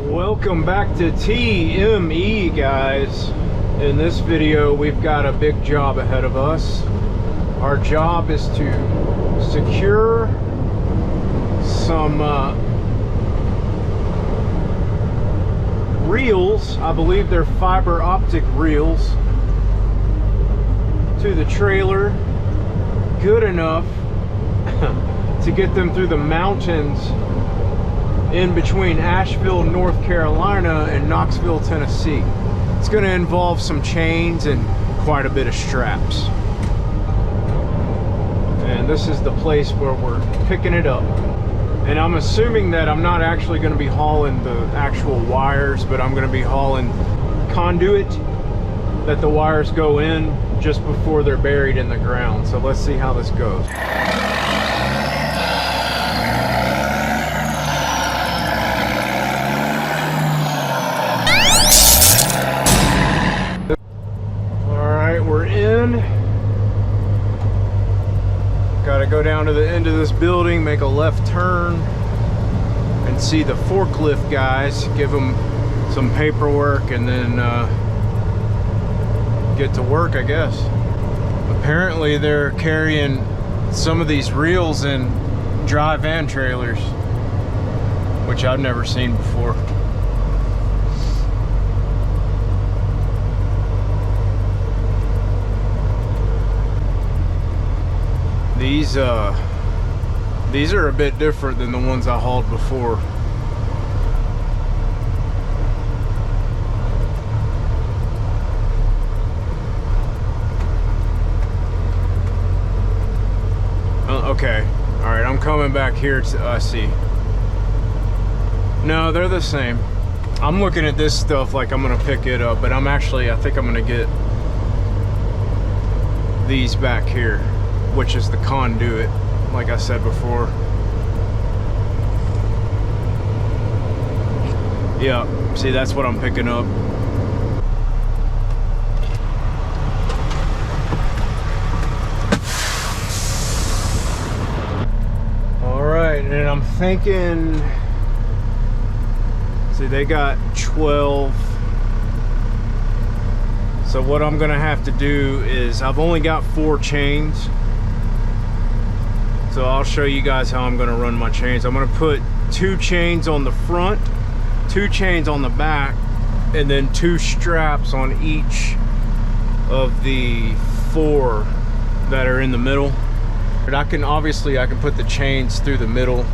Welcome back to TME, guys. In this video, we've got a big job ahead of us. Our job is to secure some reels. I believe they're fiber optic reels to the trailer, good enough to get them through the mountains in between Asheville, North Carolina and Knoxville, Tennessee. It's going to involve some chains and quite a bit of straps. And this is the place where we're picking it up. And I'm assuming that I'm not actually going to be hauling the actual wires, but I'm going to be hauling conduit that the wires go in just before they're buried in the ground. So let's see how this goes. We're in. Gotta go down to the end of this building, make a left turn, and see the forklift guys, give them some paperwork, and then get to work, I guess. Apparently they're carrying some of these reels in dry van trailers, which I've never seen before. These are a bit different than the ones I hauled before. Okay, all right, I'm coming back here to see. No, they're the same. I'm looking at this stuff like I'm gonna pick it up, but I think I'm gonna get these back here, which is the conduit, like I said before. Yeah, see, that's what I'm picking up. All right, and I'm thinking, see, they got 12. So what I'm gonna have to do is, I've only got 4 chains. So I'll show you guys how I'm gonna run my chains. I'm gonna put 2 chains on the front, 2 chains on the back, and then 2 straps on each of the 4 that are in the middle. But I can put the chains through the middle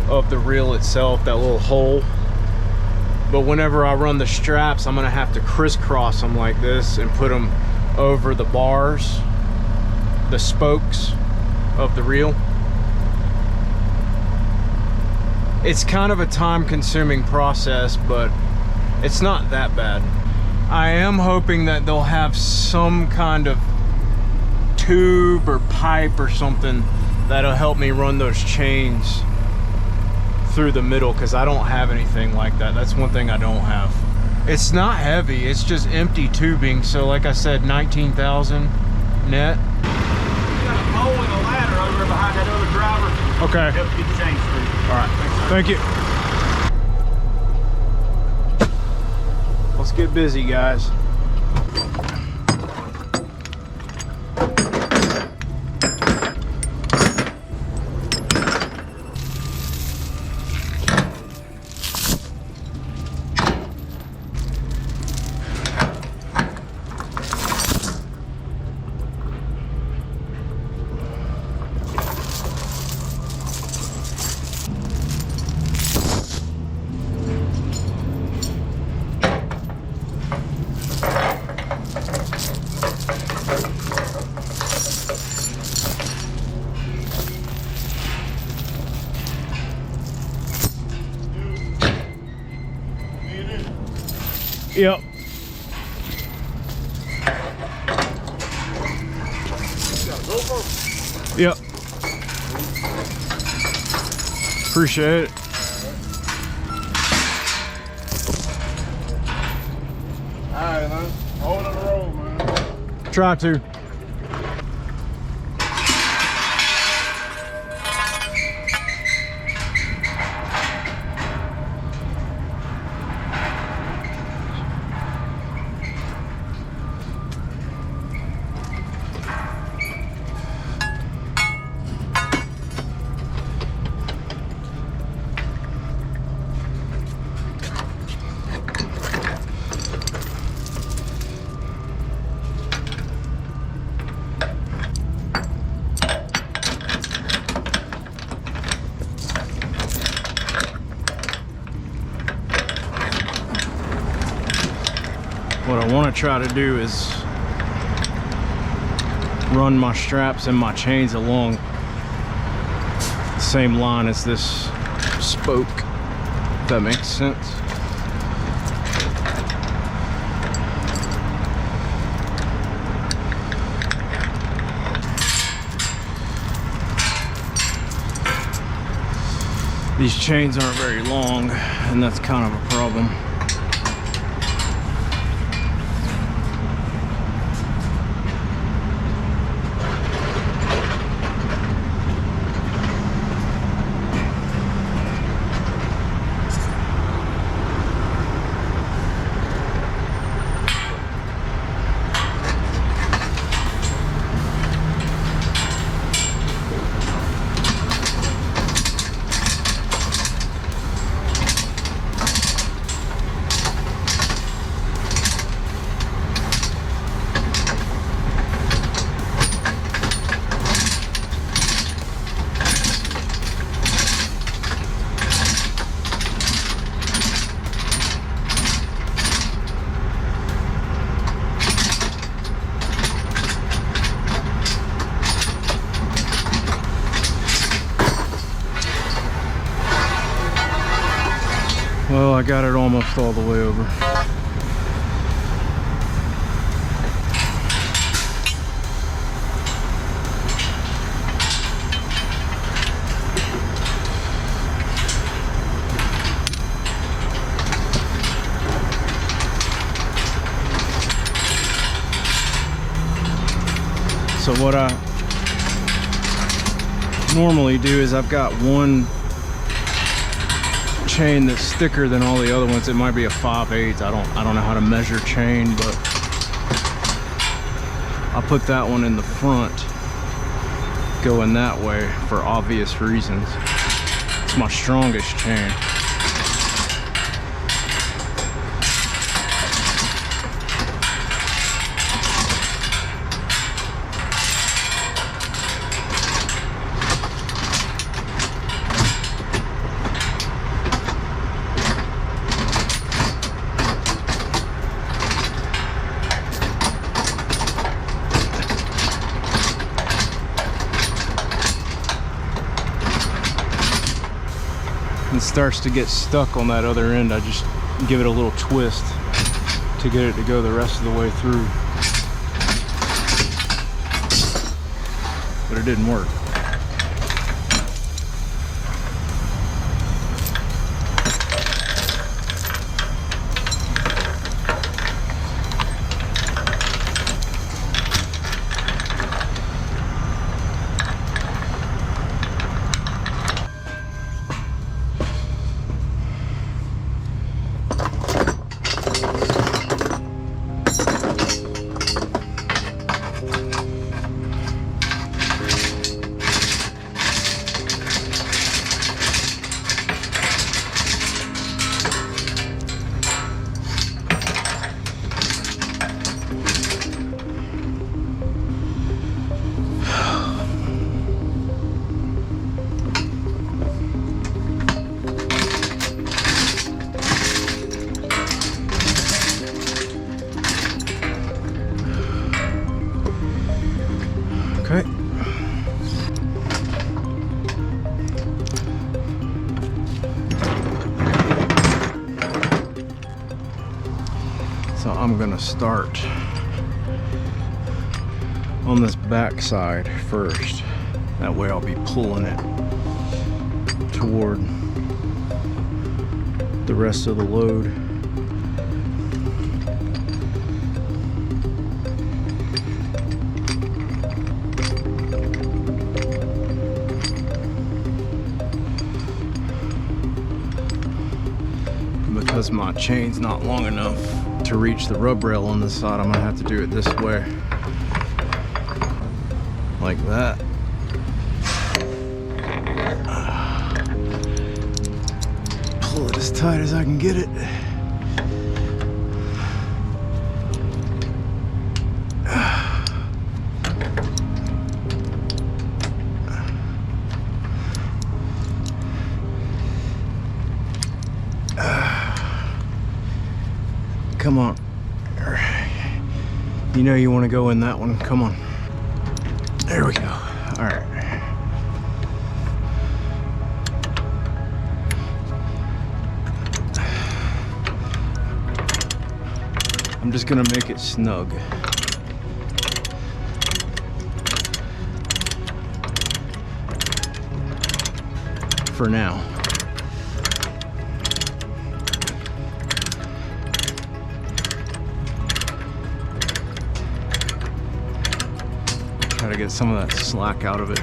of the reel itself, that little hole. But whenever I run the straps, I'm gonna have to crisscross them like this and put them over the bars, the spokes of the reel. It's kind of a time-consuming process, but it's not that bad. I am hoping that they'll have some kind of tube or pipe or something that'll help me run those chains through the middle, because I don't have anything like that. That's one thing I don't have. It's not heavy, it's just empty tubing. So like I said, 19,000 net. Behind that other driver. Okay. Help get the chains through. All right. Thank you. Let's get busy, guys. Yep. Yep. Appreciate it. Alright, man. Hold on the road, man. Try to. what I want to try to do is run my straps and my chains along the same line as this spoke, if that makes sense. These chains aren't very long, and that's kind of a problem. Well, I got it almost all the way over. So what I normally do is I've got one chain that's thicker than all the other ones. It might be a 5/8. I don't know how to measure chain, but I'll put that one in the front going that way for obvious reasons. It's my strongest chain. It starts to get stuck on that other end, I just give it a little twist to get it to go the rest of the way through. But it didn't work. Okay. So I'm gonna start on this back side first. That way I'll be pulling it toward the rest of the load. Because my chain's not long enough to reach the rub rail on this side, I'm gonna have to do it this way. Like that. Pull it as tight as I can get it. Come on. You know you want to go in that one. Come on. There we go. All right. I'm just gonna make it snug. For now. Try to get some of that slack out of it.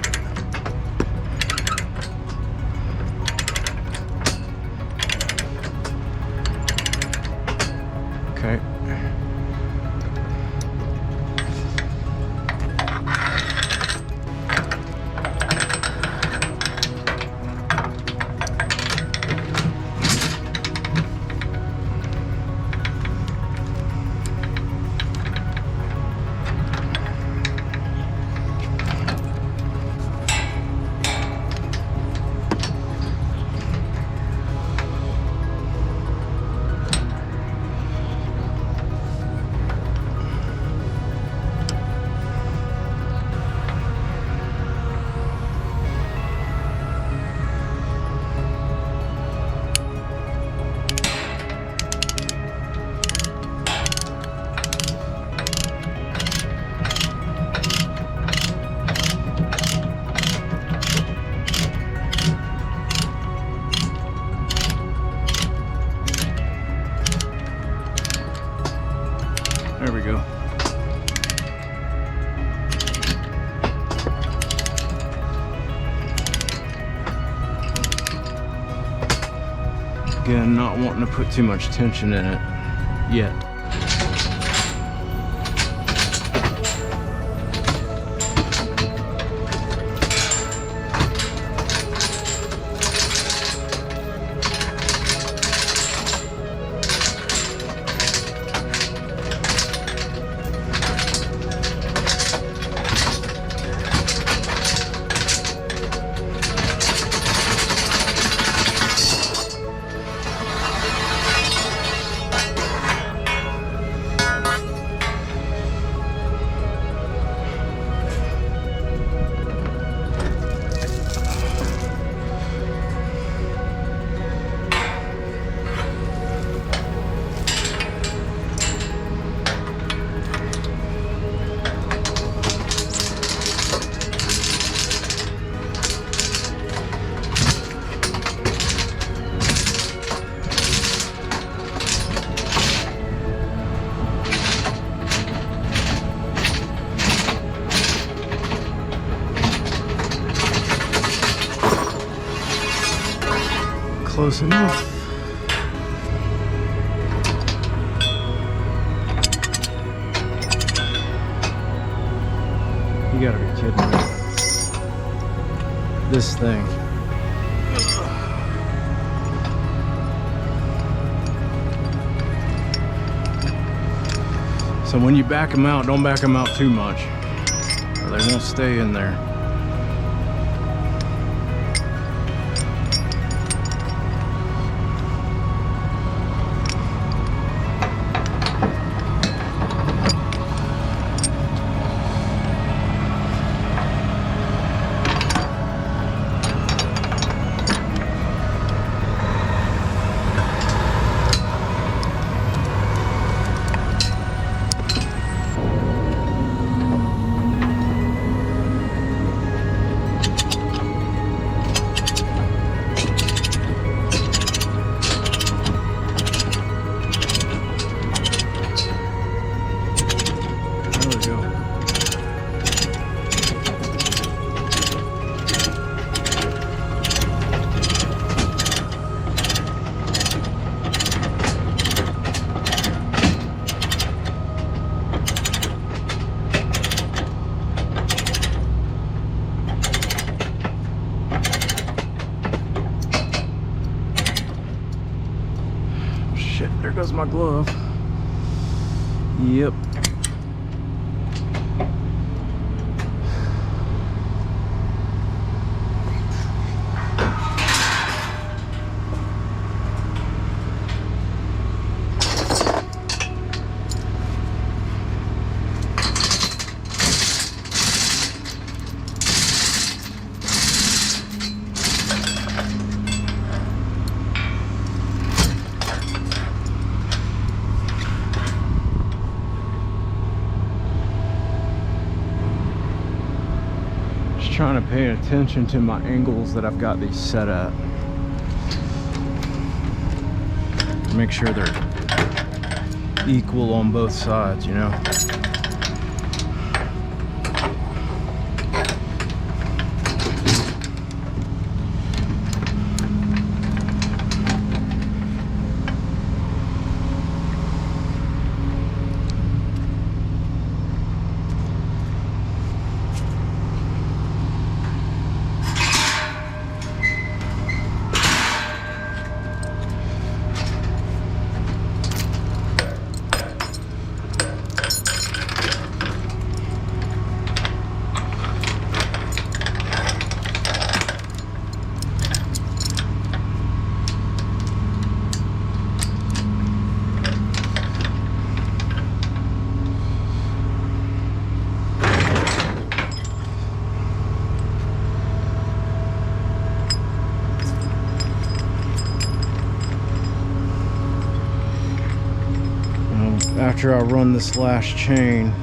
Okay. There we go. Again, not wanting to put too much tension in it yet. Close enough. You gotta be kidding me. This thing. So when you back them out, don't back them out too much, or they won't stay in there. There goes my glove. Yep. trying to pay attention to my angles that I've got these set at. Make sure they're equal on both sides, you know. After I run this last chain,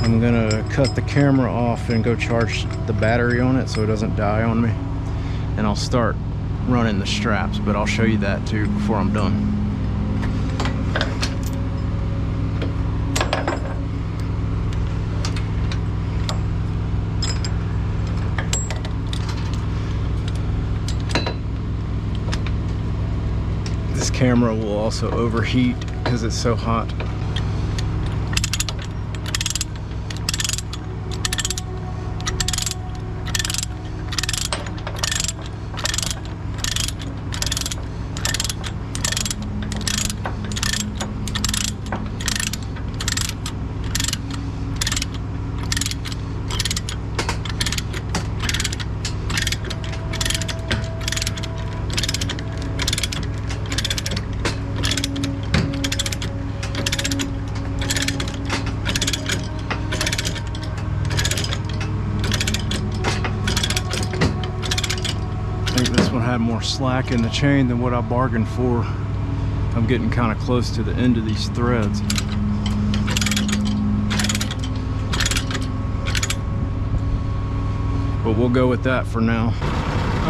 I'm gonna cut the camera off and go charge the battery on it so it doesn't die on me, and I'll start running the straps, but I'll show you that too before I'm done. This camera will also overheat because it's so hot. I think this one had more slack in the chain than what I bargained for. I'm getting kind of close to the end of these threads. But we'll go with that for now.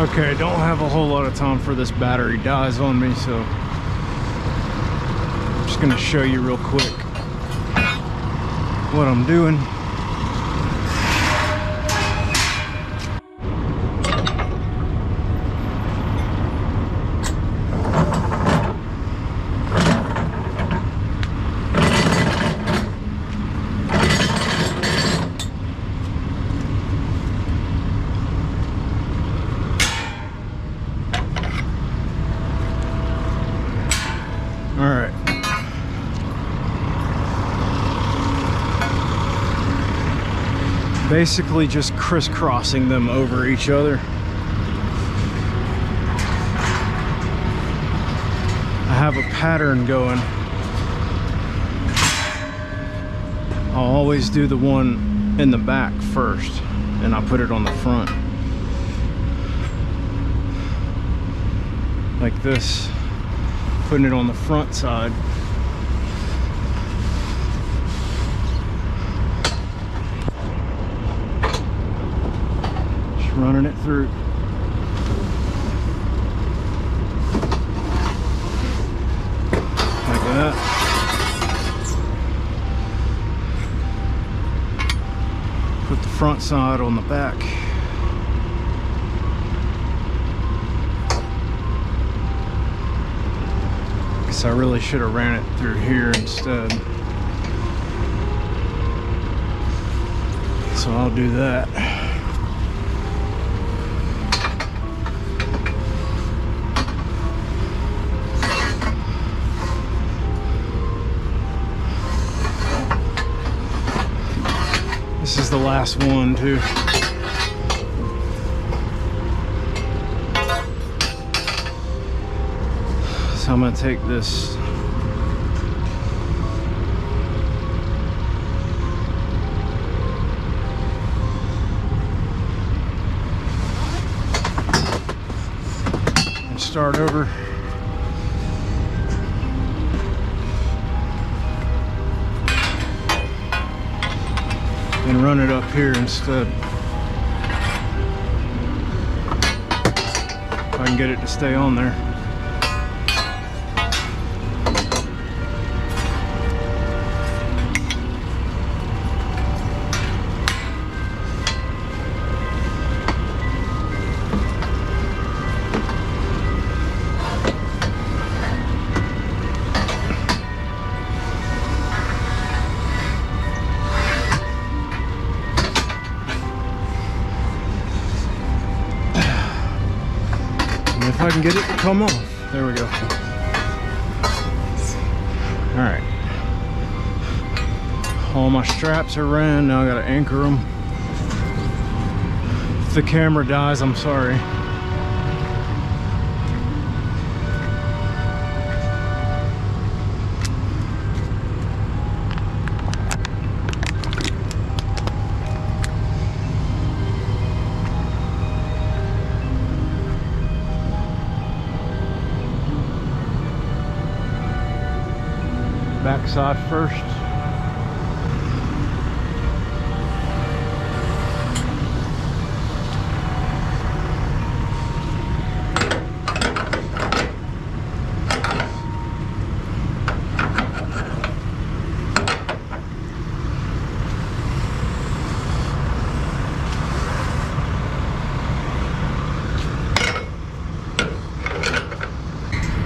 Okay, I don't have a whole lot of time for this battery dies on me, so I'm just gonna show you real quick what I'm doing. All right. Basically just crisscrossing them over each other. I have a pattern going. I'll always do the one in the back first, and I put it on the front. Like this. Putting it on the front side. Just running it through. Like that. Put the front side on the back. I really should have ran it through here instead. So I'll do that. This is the last one too. So I'm going to take this and start over. and run it up here instead. If I can get it to stay on there. If I can get it to come off. There we go. Alright. All my straps are ran. Now I gotta anchor them. If the camera dies, I'm sorry. Backside first.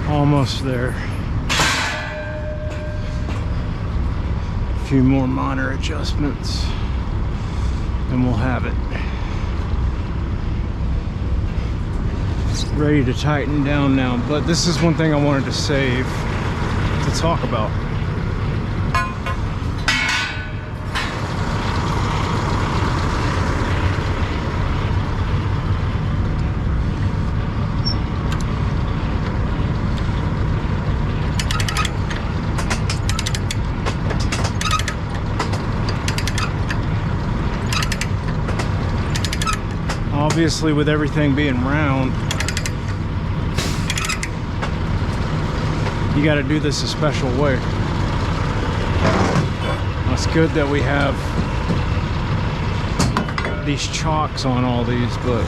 Almost there. Few more minor adjustments and we'll have it ready to tighten down now. But this is one thing I wanted to save to talk about. Obviously, with everything being round, you got to do this a special way. It's good that we have these chocks on all these, but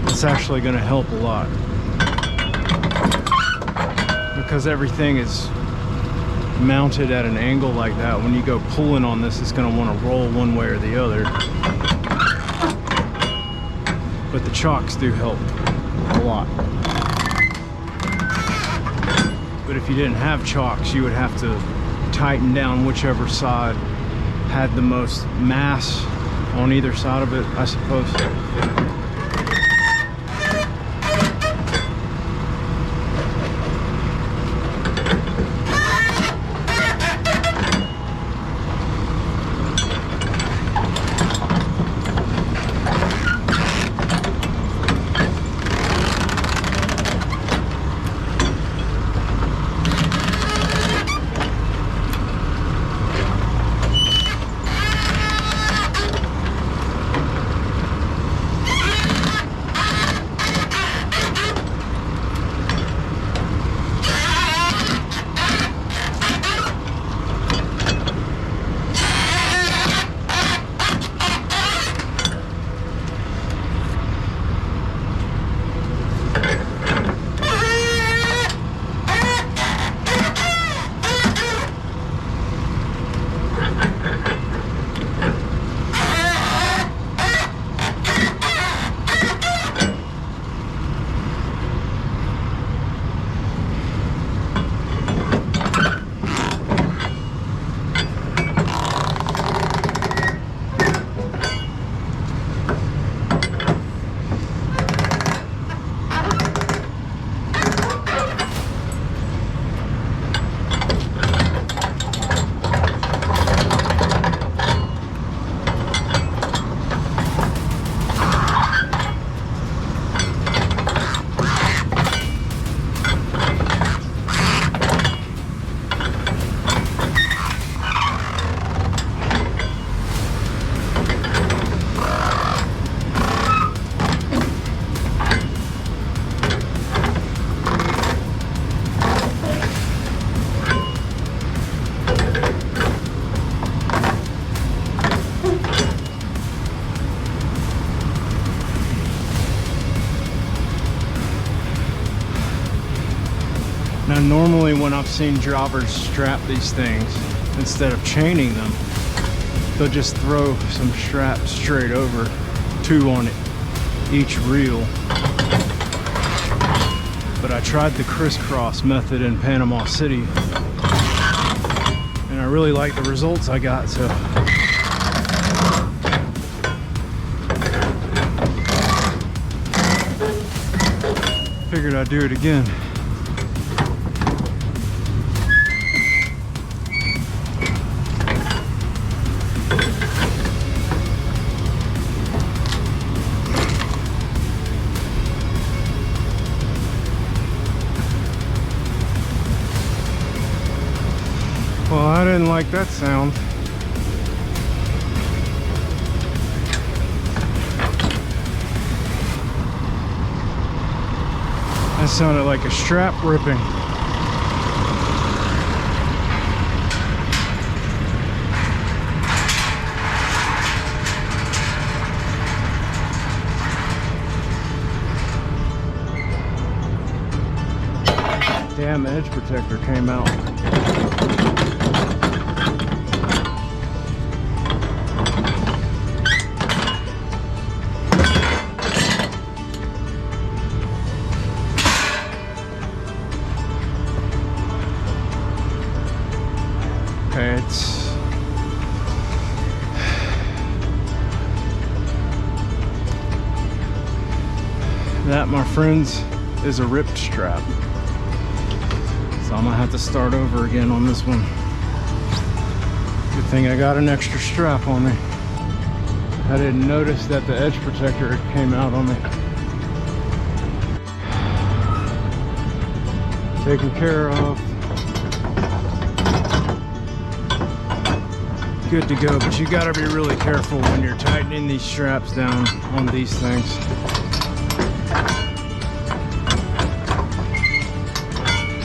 it's actually going to help a lot because everything is mounted at an angle like that. When you go pulling on this, it's going to want to roll one way or the other, but the chocks do help a lot. But if you didn't have chocks, you would have to tighten down whichever side had the most mass on either side of it, I suppose. Now normally when I've seen drivers strap these things, instead of chaining them, they'll just throw some straps straight over, 2 on each reel. But I tried the crisscross method in Panama City, and I really like the results I got, so. Figured I'd do it again. Well, I didn't like that sound. That sounded like a strap ripping. Damn, the edge protector came out. It's that, my friends, is a ripped strap. So I'm gonna have to start over again on this one. Good thing I got an extra strap on me. I didn't notice that the edge protector came out on me. Taken care of. Good to go, but you gotta be really careful when you're tightening these straps down on these things.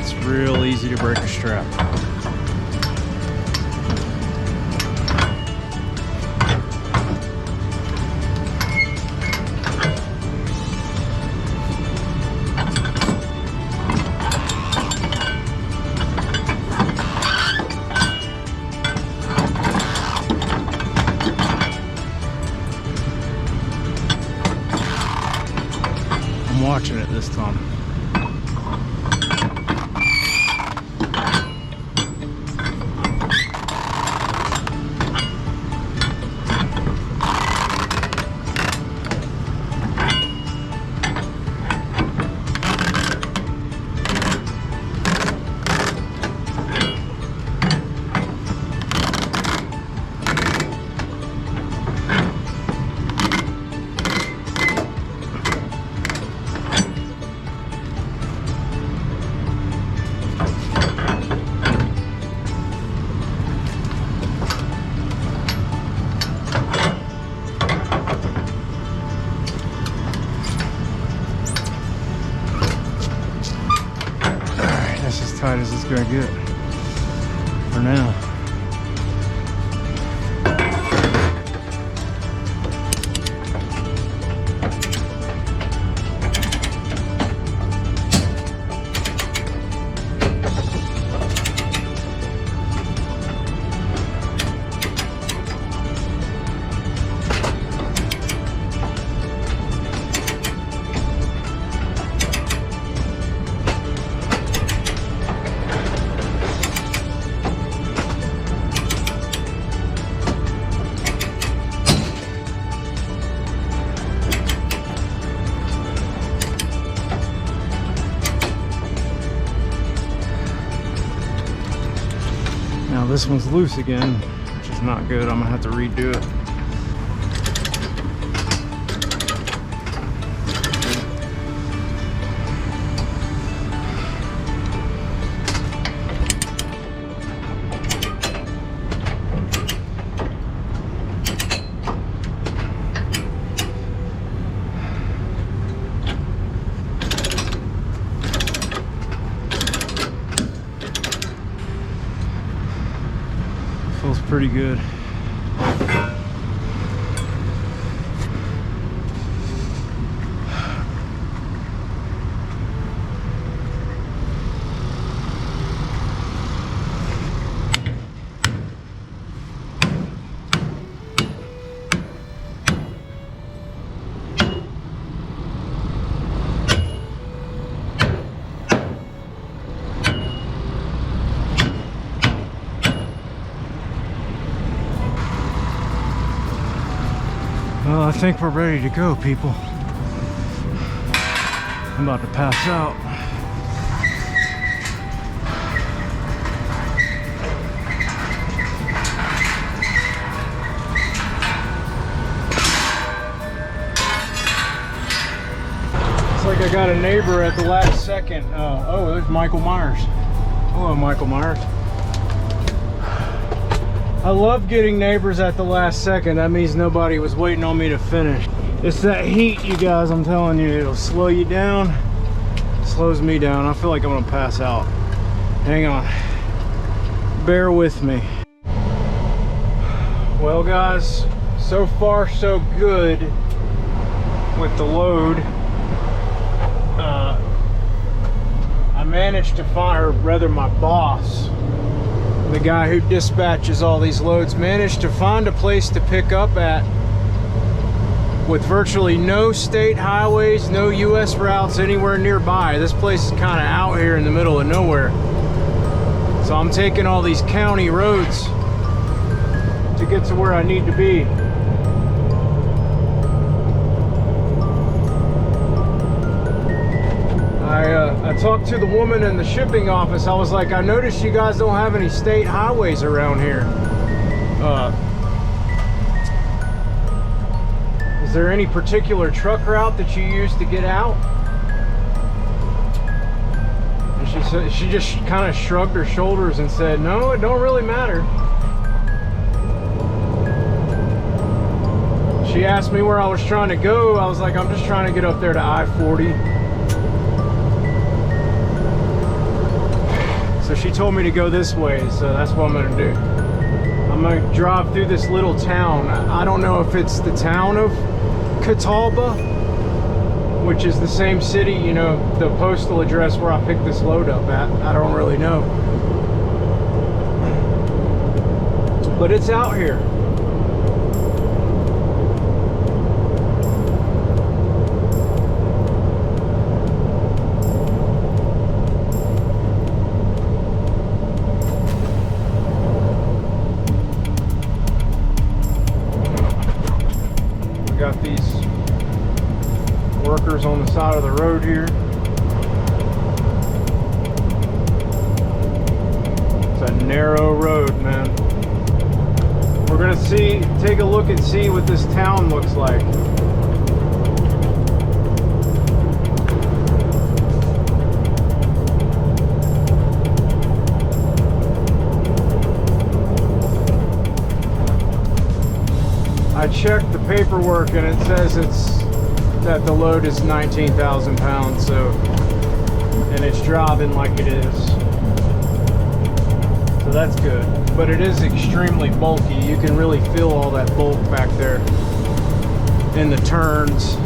It's real easy to break a strap. Watching it this time. Tight as it's gonna get for now. Now this one's loose again, which is not good. I'm gonna have to redo it. Feels pretty good. think we're ready to go, people. I'm about to pass out. It's like I got a neighbor at the last second. Oh, there's Michael Myers. Hello, Michael Myers. I love getting neighbors at the last second. That means nobody was waiting on me to finish. It's that heat, you guys, I'm telling you. It'll slow you down. It slows me down. I feel like I'm gonna pass out. Hang on. Bear with me. Well, guys, so far so good with the load. I managed to find, or rather my boss, the guy who dispatches all these loads, managed to find a place to pick up at with virtually no state highways, no US routes anywhere nearby. This place is kind of out here in the middle of nowhere. So I'm taking all these county roads to get to where I need to be. I talked to the woman in the shipping office. I was like, I noticed you guys don't have any state highways around here. Is there any particular truck route that you use to get out? And she said, she just kind of shrugged her shoulders and said, no, it don't really matter. She asked me where I was trying to go. I was like, I'm just trying to get up there to I-40. So she told me to go this way, so that's what I'm gonna do. I'm gonna drive through this little town. I don't know if it's the town of Catawba, which is the same city, you know, the postal address where I picked this load up at. I don't really know. But it's out here. Got these workers on the side of the road here. It's a narrow road, man. We're gonna take a look and see what this town looks like. I checked the paperwork and it says that the load is 19,000 pounds, so, and it's driving like it is. So that's good. But it is extremely bulky. You can really feel all that bulk back there in the turns.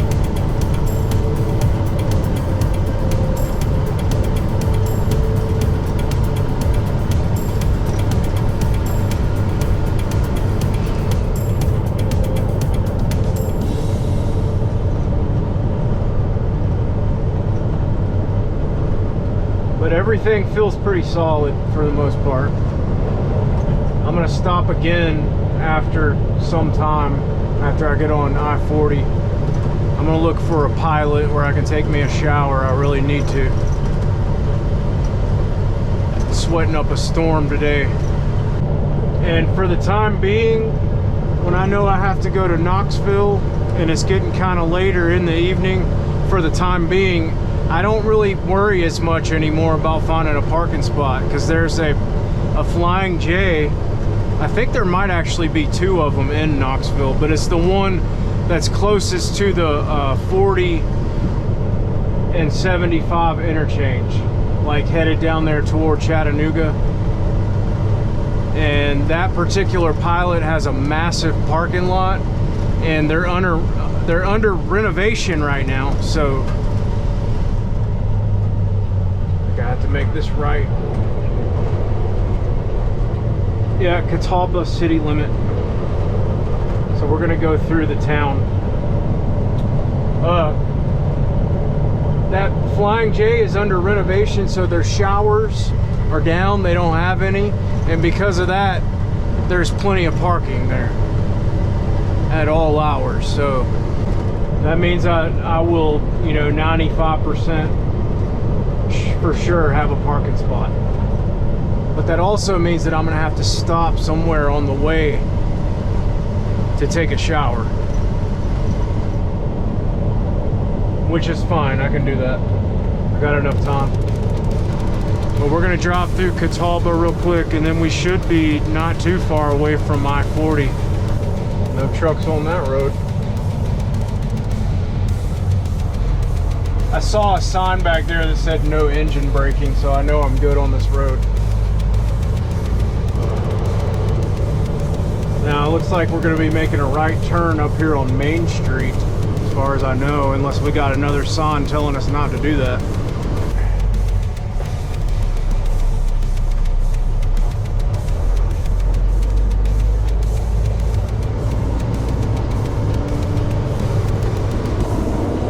But everything feels pretty solid for the most part. I'm gonna stop again after some time, after I get on I-40. I'm gonna look for a pilot where I can take me a shower. I really need to. Sweating up a storm today. And for the time being, when I know I have to go to Knoxville and it's getting kind of later in the evening, for the time being, I don't really worry as much anymore about finding a parking spot, because there's a Flying J. I think there might actually be two of them in Knoxville, but it's the one that's closest to the 40 and 75 interchange, like headed down there toward Chattanooga. And that particular pilot has a massive parking lot, and they're under renovation right now, so I have to make this right. Yeah, Catawba city limit. So we're gonna go through the town. That Flying J is under renovation, so their showers are down. They don't have any, and because of that, there's plenty of parking there. at all hours. So that means I will, you know, 95% for sure have a parking spot. But that also means that I'm gonna have to stop somewhere on the way to take a shower. Which is fine, I can do that. I got enough time. But we're gonna drive through Catalba real quick, and then we should be not too far away from I-40. No trucks on that road. I saw a sign back there that said no engine braking, so I know I'm good on this road. Now it looks like we're gonna be making a right turn up here on Main Street, as far as I know, unless we got another sign telling us not to do that.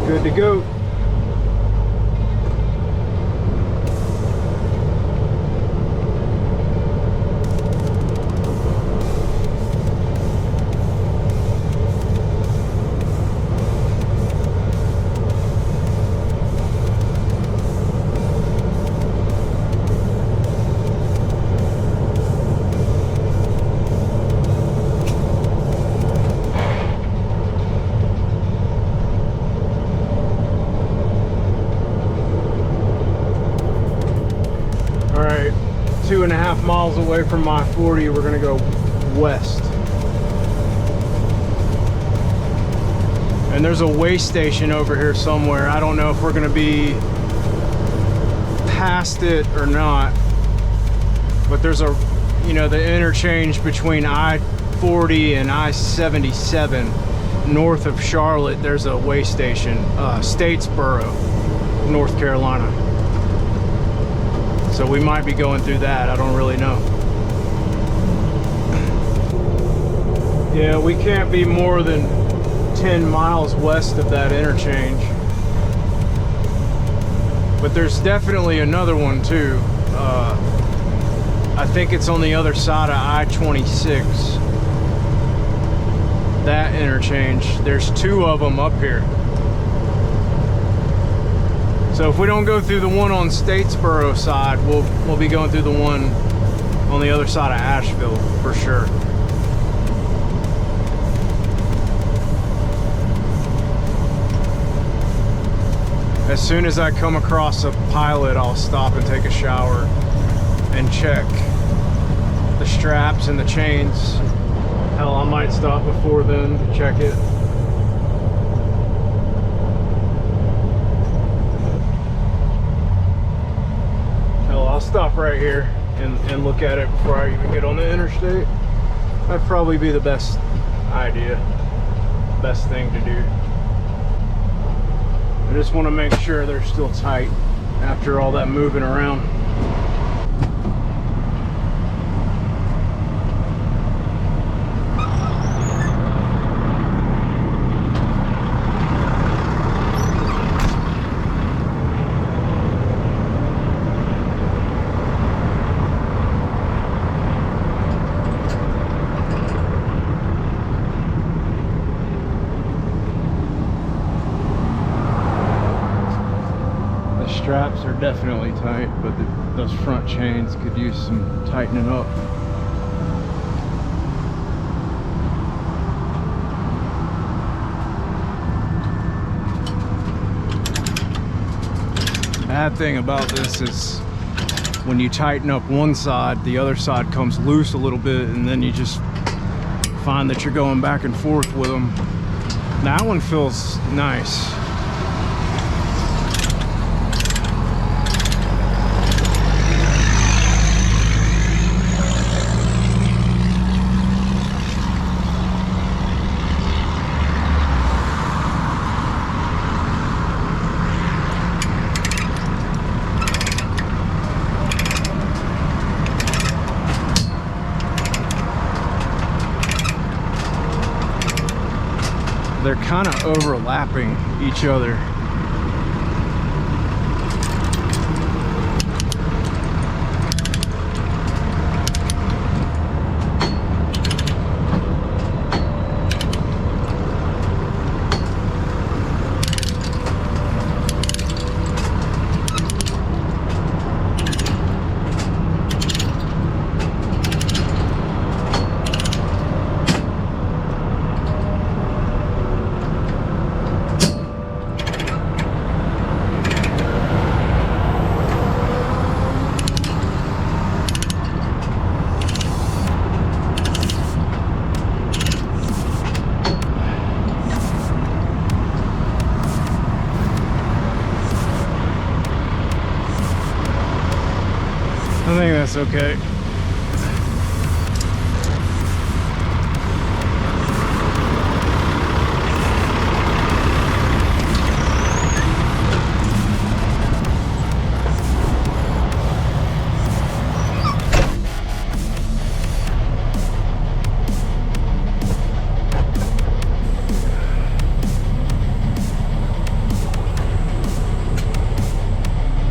Good to go. All right, 2.5 miles away from I-40, we're gonna go west. And there's a way station over here somewhere. I don't know if we're gonna be past it or not, but there's a, you know, the interchange between I-40 and I-77 north of Charlotte. There's a way station, Statesboro, North Carolina. So we might be going through that. I don't really know. Yeah, we can't be more than 10 miles west of that interchange. But there's definitely another one too. I think it's on the other side of I-26. That interchange. There's two of them up here. So if we don't go through the one on Statesboro side, we'll be going through the one on the other side of Asheville for sure. As soon as I come across a pilot, I'll stop and take a shower and check the straps and the chains. Hell, I might stop before then to check it. I'll stop right here and look at it before I even get on the interstate. That'd probably be the best idea, best thing to do. I just want to make sure they're still tight after all that moving around. Straps are definitely tight, but those front chains could use some tightening up. Bad thing about this is when you tighten up one side, the other side comes loose a little bit, and then you just find that you're going back and forth with them. That one feels nice. They're kind of overlapping each other. I think that's okay.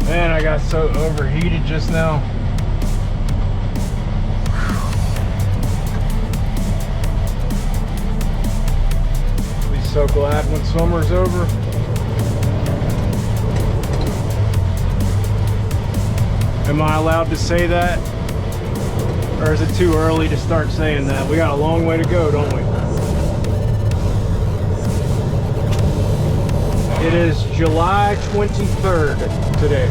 Man, I got so overheated just now. Be so glad when summer's over. Am I allowed to say that? Or is it too early to start saying that? We got a long way to go, don't we? It is July 23rd today.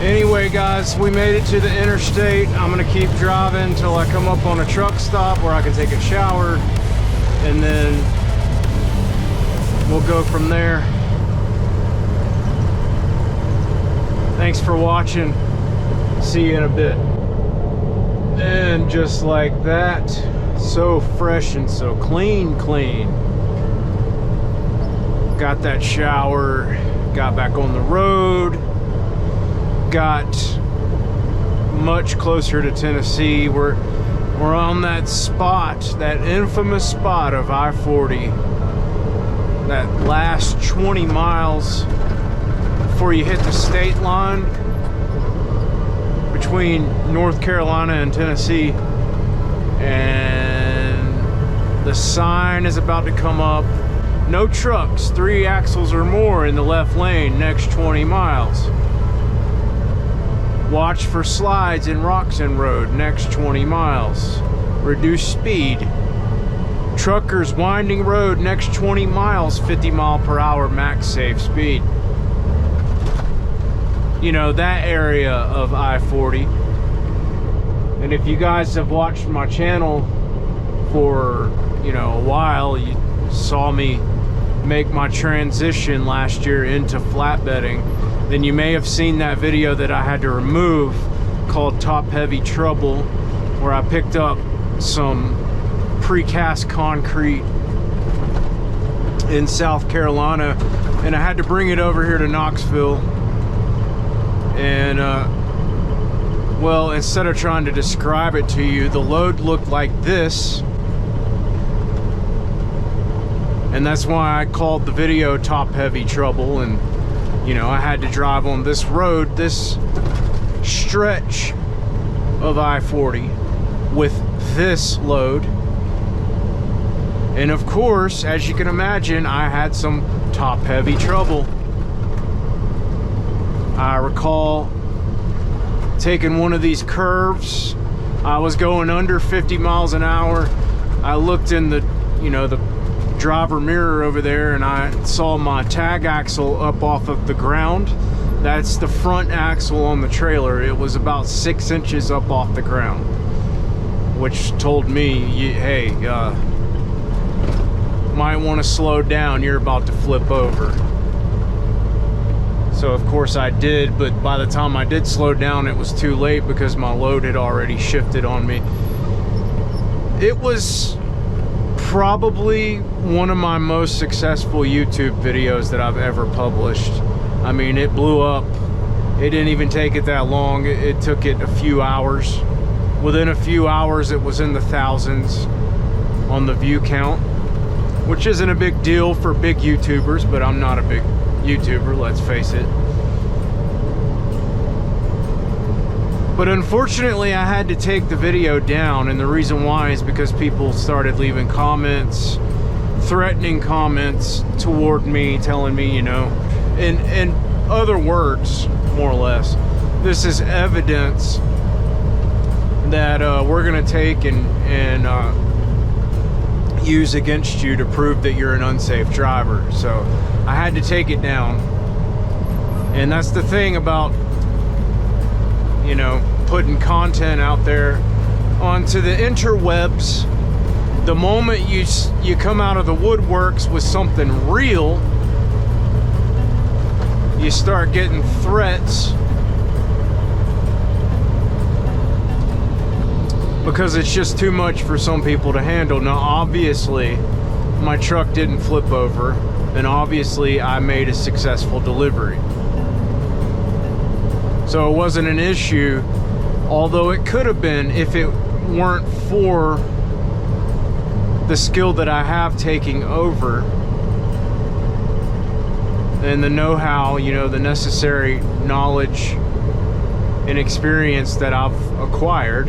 Anyway, guys, we made it to the interstate. I'm gonna keep driving until I come up on a truck stop where I can take a shower, and then we'll go from there. Thanks for watching. See you in a bit. And just like that, so fresh and so clean. Got that shower, got back on the road, got much closer to Tennessee. We're on that spot, that infamous spot of I-40, that last 20 miles before you hit the state line between North Carolina and Tennessee, and the sign is about to come up: no trucks 3 axles or more in the left lane next 20 miles. Watch for slides in Roxon Road next 20 miles. Reduce speed. Truckers Winding Road next 20 miles, 50 mile per hour max safe speed. You know, that area of I-40. And if you guys have watched my channel for, you know, a while, you saw me make my transition last year into flatbedding, then you may have seen that video that I had to remove called Top Heavy Trouble, where I picked up some precast concrete in South Carolina and I had to bring it over here to Knoxville. And well, instead of trying to describe it to you, the load looked like this, and that's why I called the video Top Heavy Trouble. And you know, I had to drive on this road, this stretch of I-40 with this load. And of course, as you can imagine, I had some top heavy trouble. I recall taking one of these curves. I was going under 50 miles an hour. I looked in the, you know, the driver mirror over there, and I saw my tag axle up off of the ground. That's the front axle on the trailer. It was about 6 inches up off the ground, which told me, hey, might want to slow down, you're about to flip over. So of course I did, but by the time I did slow down, it was too late because my load had already shifted on me. It was probably one of my most successful YouTube videos that I've ever published. I mean, it blew up. It didn't even take it that long. It took it a few hours. Within a few hours, it was in the thousands on the view count, which isn't a big deal for big YouTubers, but I'm not a big YouTuber, let's face it. But unfortunately, I had to take the video down, and the reason why is because people started leaving comments, threatening comments toward me, telling me, you know, in other words, more or less, this is evidence that we're gonna take and use against you to prove that you're an unsafe driver. So I had to take it down. And that's the thing about, you know, putting content out there onto the interwebs. the moment you come out of the woodworks with something real, you start getting threats because it's just too much for some people to handle. Now, obviously, my truck didn't flip over, and obviously I made a successful delivery. So it wasn't an issue, although it could have been if it weren't for the skill that I have taking over and the know-how, you know, the necessary knowledge and experience that I've acquired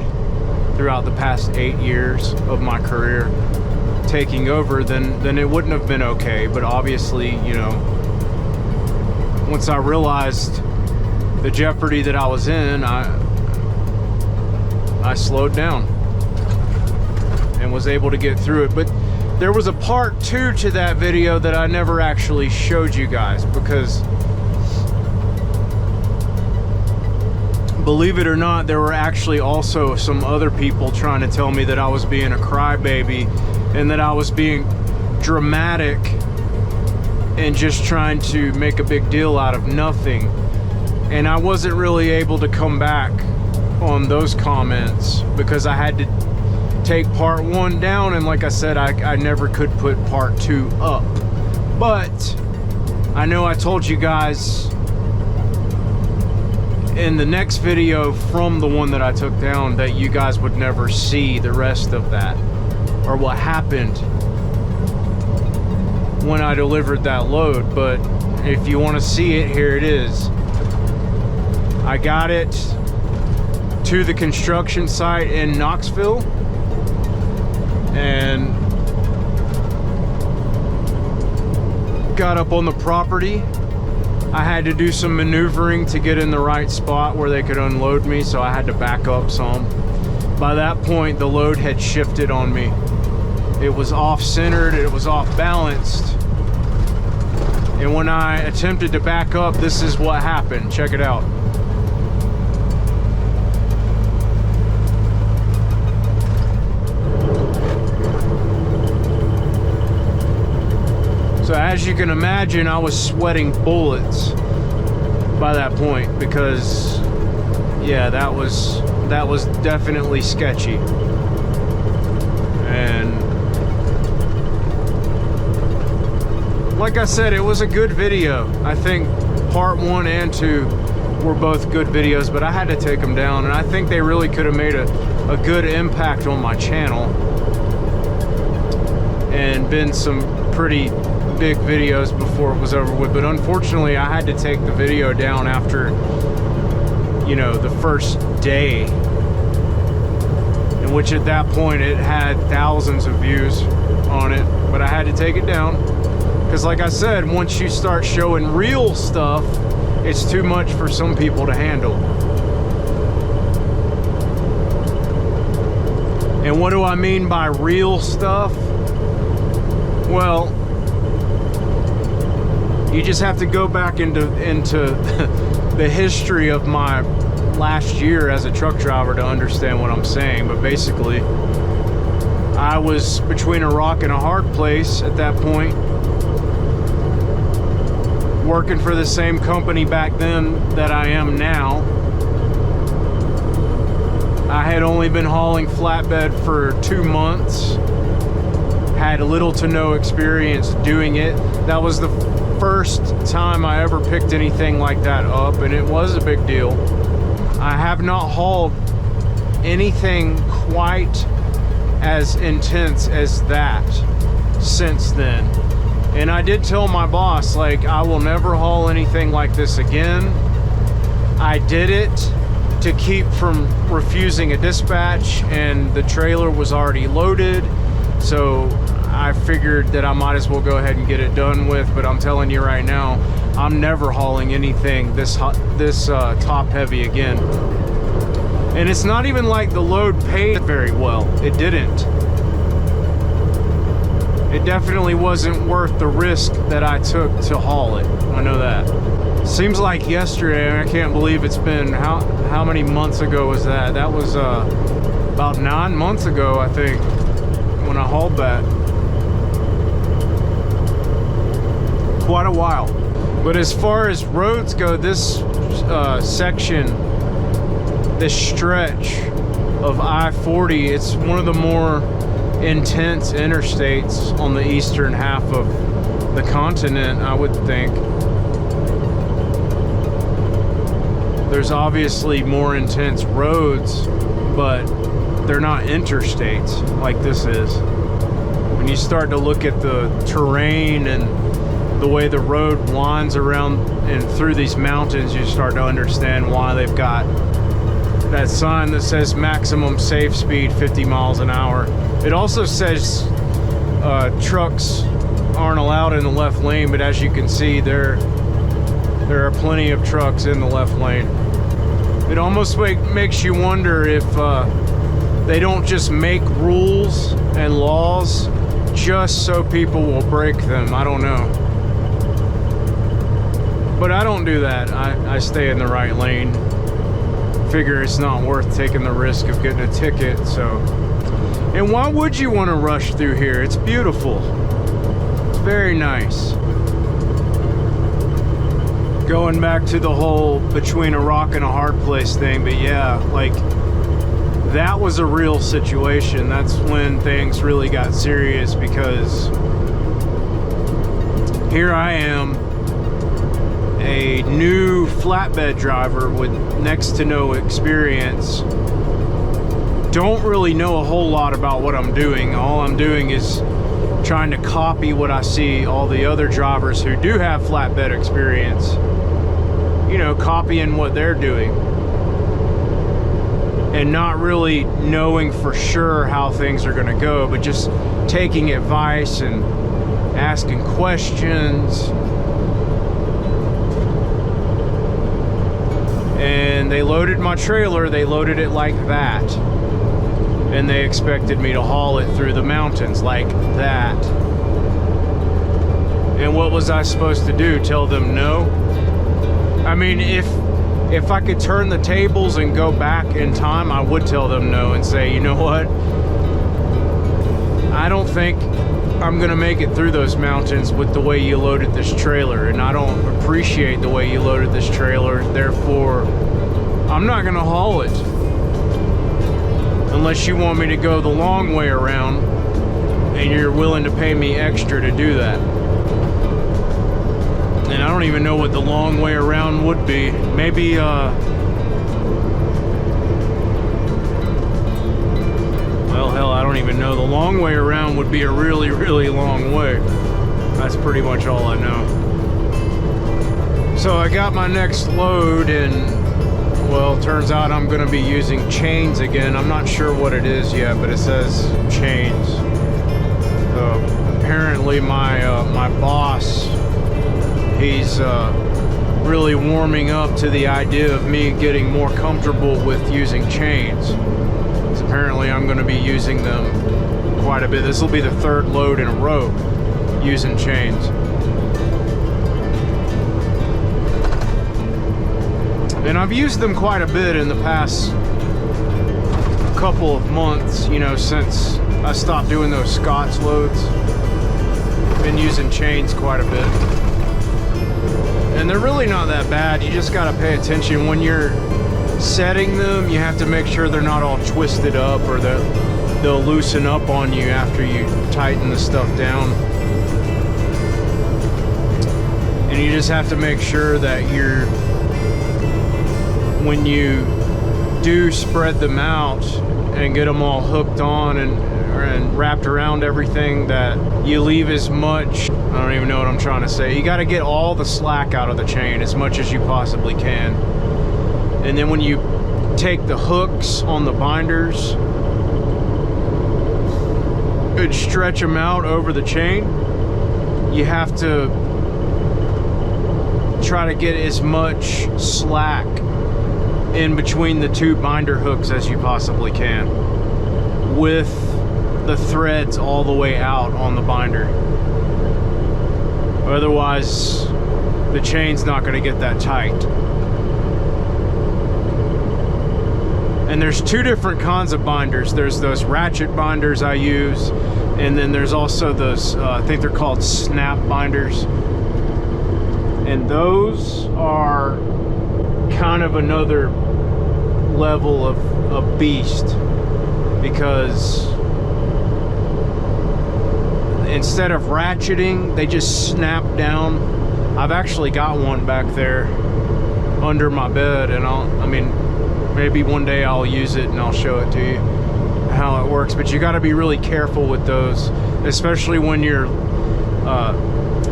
throughout the past 8 years of my career taking over, then it wouldn't have been okay. But obviously, you know, once I realized the jeopardy that I was in, I slowed down and was able to get through it. But there was a part 2 to that video that I never actually showed you guys, because believe it or not, there were actually also some other people trying to tell me that I was being a crybaby and that I was being dramatic and just trying to make a big deal out of nothing. And I wasn't really able to come back on those comments because I had to take part 1 down, and like I said, I never could put part 2 up. But I know I told you guys in the next video from the one that I took down that you guys would never see the rest of that, or what happened when I delivered that load. But if you want to see it, here it is. I got it to the construction site in Knoxville, and got up on the property. I had to do some maneuvering to get in the right spot where they could unload me, so I had to back up some. By that point, the load had shifted on me. It was off-centered, it was off-balanced. And when I attempted to back up, this is what happened. Check it out. So as you can imagine, I was sweating bullets by that point, because yeah, that was definitely sketchy. And like I said, it was a good video. I think part 1 and 2 were both good videos, but I had to take them down, and I think they really could have made a good impact on my channel and been some pretty big videos before it was over with. But unfortunately, I had to take the video down after, you know, the first day, in which at that point it had thousands of views on it. But I had to take it down because, like I said, once you start showing real stuff, it's too much for some people to handle. And what do I mean by real stuff? Well, you just have to go back into the history of my last year as a truck driver to understand what I'm saying. But basically, I was between a rock and a hard place at that point, working for the same company back then that I am now. I had only been hauling flatbed for 2 months, had little to no experience doing it. That was the first time I ever picked anything like that up, and it was a big deal. I have not hauled anything quite as intense as that since then. And I did tell my boss, like, I will never haul anything like this again. I did it to keep from refusing a dispatch, and the trailer was already loaded, so I figured that I might as well go ahead and get it done with. But I'm telling you right now, I'm never hauling anything this top heavy again. And it's not even like the load paid very well. It didn't. It definitely wasn't worth the risk that I took to haul it. I know that. Seems like yesterday. I can't believe it's been, how many months ago was that? That was about 9 months ago, I think, when I hauled that. Quite a while. But as far as roads go, this section, this stretch of I-40, it's one of the more intense interstates on the eastern half of the continent, I would think. There's obviously more intense roads, but they're not interstates like this is. When you start to look at the terrain and the way the road winds around and through these mountains, you start to understand why they've got that sign that says maximum safe speed 50 miles an hour. It also says trucks aren't allowed in the left lane, but as you can see, there are plenty of trucks in the left lane. It almost makes you wonder if they don't just make rules and laws just so people will break them. I don't know. But I don't do that. I stay in the right lane. Figure it's not worth taking the risk of getting a ticket, so. And why would you want to rush through here? It's beautiful. It's very nice. Going back to the whole between a rock and a hard place thing, but yeah, like that was a real situation. That's when things really got serious, because here I am, a new flatbed driver with next to no experience. Don't really know a whole lot about what I'm doing. All I'm doing is trying to copy what I see all the other drivers who do have flatbed experience, you know, copying what they're doing and not really knowing for sure how things are going to go, but just taking advice and asking questions. And they loaded my trailer, they loaded it like that. And they expected me to haul it through the mountains like that. And what was I supposed to do? Tell them no? I mean, if I could turn the tables and go back in time, I would tell them no and say, you know what? I don't think I'm gonna make it through those mountains with the way you loaded this trailer, and I don't appreciate the way you loaded this trailer, therefore I'm not gonna haul it unless you want me to go the long way around and you're willing to pay me extra to do that. And I don't even know what the long way around would be. Maybe well, hell, I don't even know. The long way around would be a really, really long way. That's pretty much all I know. So I got my next load, and well, it turns out I'm going to be using chains again. I'm not sure what it is yet, but it says chains. So apparently my boss, he's really warming up to the idea of me getting more comfortable with using chains. Apparently I'm going to be using them quite a bit. This will be the third load in a row using chains. And I've used them quite a bit in the past couple of months, you know, since I stopped doing those Scott's loads. Been using chains quite a bit. And they're really not that bad. You just got to pay attention when you're setting them. You have to make sure they're not all twisted up, or they'll loosen up on you after you tighten the stuff down. And you just have to make sure that when you do spread them out and get them all hooked on and wrapped around everything, that you leave as much, I don't even know what I'm trying to say. You got to get all the slack out of the chain as much as you possibly can. And then when you take the hooks on the binders and stretch them out over the chain, you have to try to get as much slack in between the two binder hooks as you possibly can, with the threads all the way out on the binder. Otherwise, the chain's not going to get that tight. And there's two different kinds of binders. There's those ratchet binders I use, And then there's also those, I think they're called snap binders. And those are kind of another level of a beast, because instead of ratcheting, they just snap down. I've actually got one back there under my bed, and I mean, maybe one day I'll use it and I'll show it to you how it works. But you got to be really careful with those, especially when you're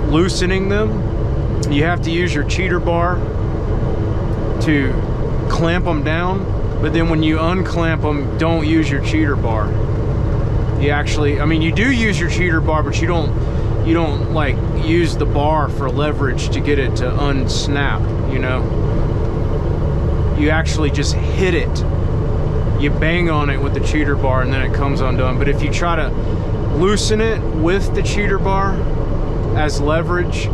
loosening them. You have to use your cheater bar to clamp them down, but then when you unclamp them, don't use your cheater bar. You actually, I mean, you do use your cheater bar, but you don't like use the bar for leverage to get it to unsnap, you know? You actually just hit it. You bang on it with the cheater bar and then it comes undone. But if you try to loosen it with the cheater bar as leverage,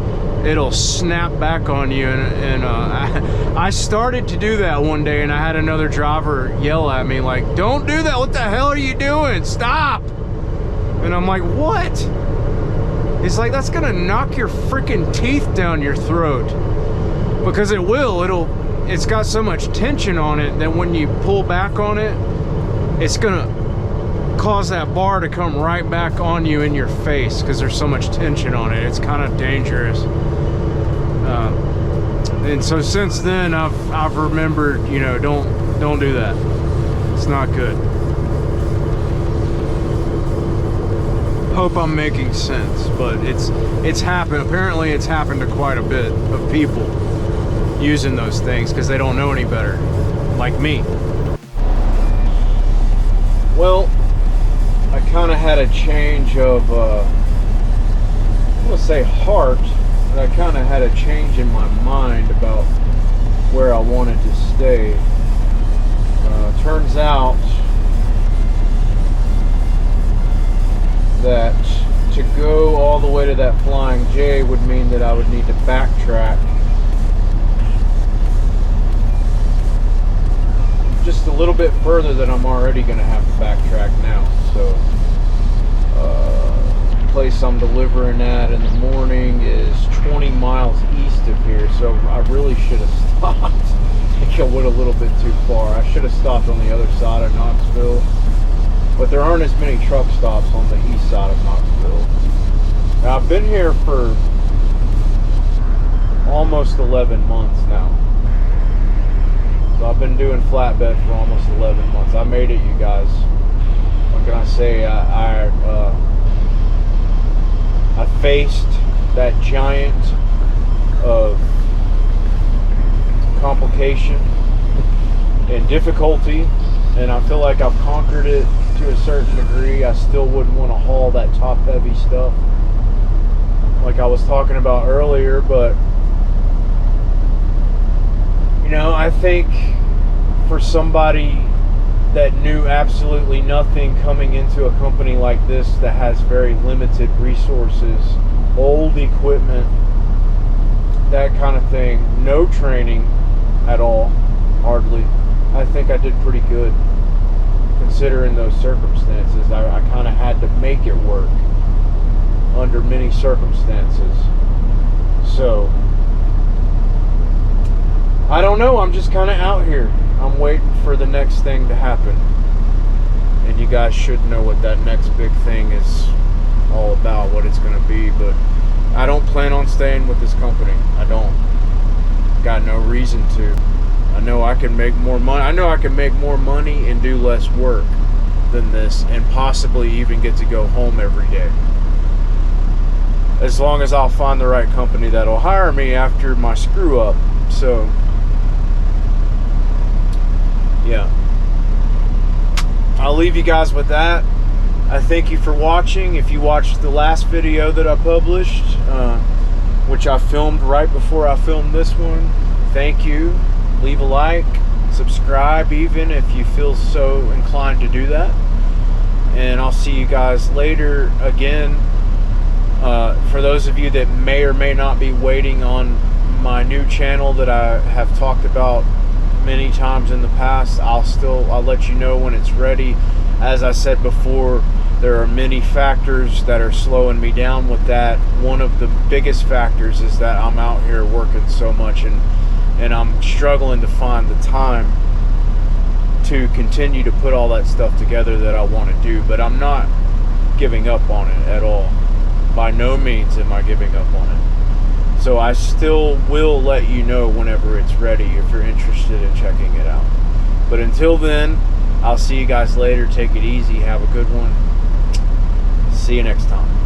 it'll snap back on you. And I started to do that one day, and I had another driver yell at me like, "Don't do that, what the hell are you doing? Stop!" And I'm like, "What?" He's like, "That's gonna knock your freaking teeth down your throat." Because it will, it's got so much tension on it that when you pull back on it, it's gonna cause that bar to come right back on you in your face, because there's so much tension on it. It's kind of dangerous. And so since then, I've remembered, you know, don't do that. It's not good. Hope I'm making sense, but it's happened. Apparently, it's happened to quite a bit of people using those things because they don't know any better, like me. Well, I kind of had a change of, I don't want to say heart, but I kind of had a change in my mind about where I wanted to stay. Turns out that to go all the way to that Flying J would mean that I would need to backtrack just a little bit further than I'm already going to have to backtrack now. So the place I'm delivering at in the morning is 20 miles east of here, so I really should have stopped. I think I went a little bit too far. I should have stopped on the other side of Knoxville, but there aren't as many truck stops on the east side of Knoxville. Now, I've been here for almost 11 months now. So I've been doing flatbed for almost 11 months. I made it, you guys. What can I say? I faced that giant of complication and difficulty, and I feel like I've conquered it to a certain degree. I still wouldn't want to haul that top heavy stuff like I was talking about earlier, but you know, I think for somebody that knew absolutely nothing coming into a company like this that has very limited resources, old equipment, that kind of thing, no training at all, hardly, I think I did pretty good considering those circumstances. I kind of had to make it work under many circumstances. So I don't know, I'm just kind of out here. I'm waiting for the next thing to happen. And you guys should know what that next big thing is all about, what it's going to be. But I don't plan on staying with this company. I don't. Got no reason to. I know I can make more money. I know I can make more money and do less work than this, and possibly even get to go home every day. As long as I'll find the right company that'll hire me after my screw up. So yeah, I'll leave you guys with that. I thank you for watching. If you watched the last video that I published, which I filmed right before I filmed this one, thank you. Leave a like, subscribe even if you feel so inclined to do that. And I'll see you guys later again. For those of you that may or may not be waiting on my new channel that I have talked about many times in the past. I'll let you know when it's ready. As I said before, there are many factors that are slowing me down with that. One of the biggest factors is that I'm out here working so much, and I'm struggling to find the time to continue to put all that stuff together that I want to do. But I'm not giving up on it at all. By no means am I giving up on it. So I still will let you know whenever it's ready if you're interested in checking it out. But until then, I'll see you guys later. Take it easy. Have a good one. See you next time.